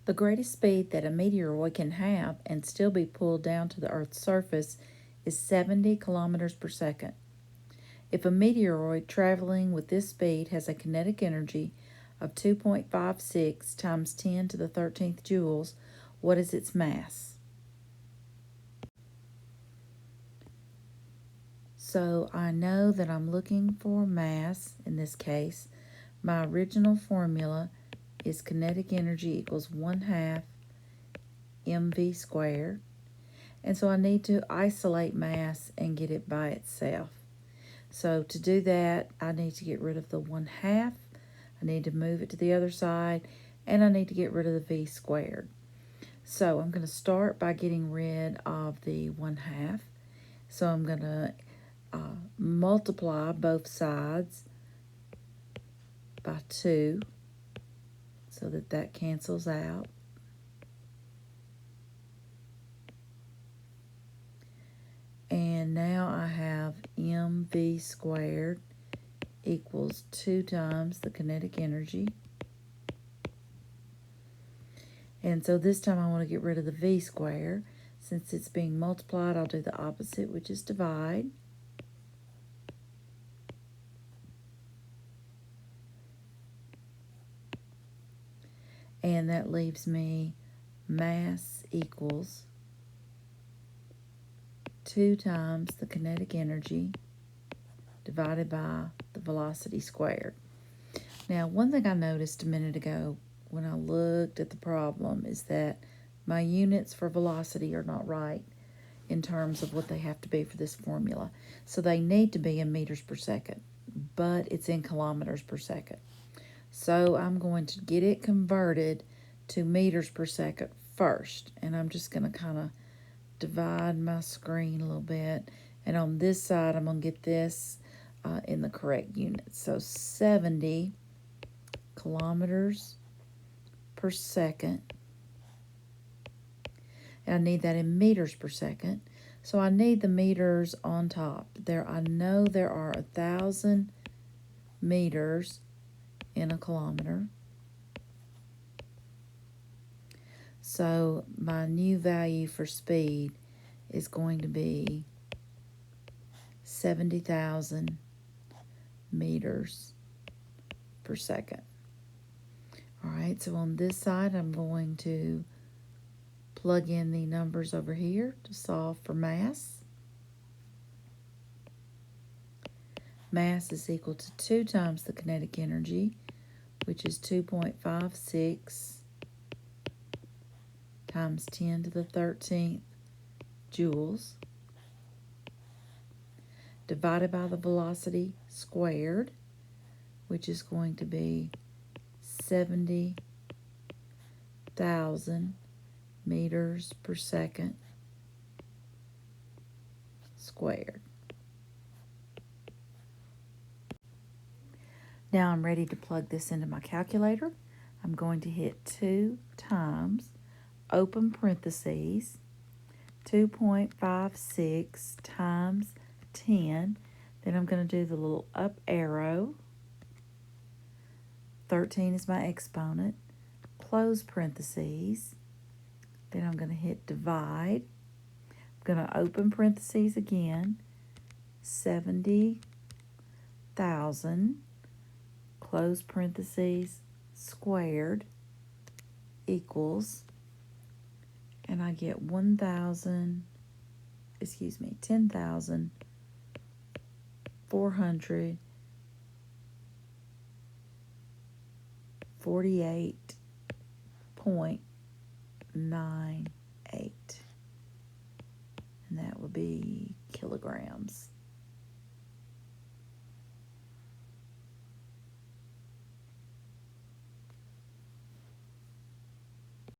The greatest speed that a meteoroid can have and still be pulled down to the Earth's surface is 70 kilometers per second. If a meteoroid traveling with this speed has a kinetic energy of 2.56 times 10 to the 13th joules, what is its mass? So I know that I'm looking for mass in this case. My original formula is kinetic energy equals 1/2 mv squared. And so I need to isolate mass and get it by itself. So to do that, I need to get rid of the 1/2. I need to move it to the other side, and I need to get rid of the v squared. So I'm going to start by getting rid of the 1/2. So I'm going to multiply both sides by 2 so that cancels out. And now I have mv squared equals 2 times the kinetic energy. And so this time I want to get rid of the v squared. Since it's being multiplied, I'll do the opposite, which is divide. And that leaves me mass equals 2 times the kinetic energy divided by the velocity squared. Now, one thing I noticed a minute ago when I looked at the problem is that my units for velocity are not right in terms of what they have to be for this formula. So they need to be in meters per second, but it's in kilometers per second. So I'm going to get it converted to meters per second first, and I'm just going to kind of divide my screen a little bit, and on this side I'm going to get this in the correct units. So 70 kilometers per second, and I need that in meters per second. So I need the meters on top. I know there are 1,000 meters in a kilometer. So my new value for speed is going to be 70,000 meters per second. All right, so on this side, I'm going to plug in the numbers over here to solve for mass. Mass is equal to 2 times the kinetic energy, which is 2.56 times 10 to the 13th joules, divided by the velocity squared, which is going to be 70,000 meters per second squared. Now I'm ready to plug this into my calculator. I'm going to hit 2 times, open parentheses, 2.56 times 10. Then I'm going to do the little up arrow. 13 is my exponent. Close parentheses. Then I'm going to hit divide. I'm going to open parentheses again. 70,000, close parentheses, squared equals, and I get 10,448.98, and that would be kilograms.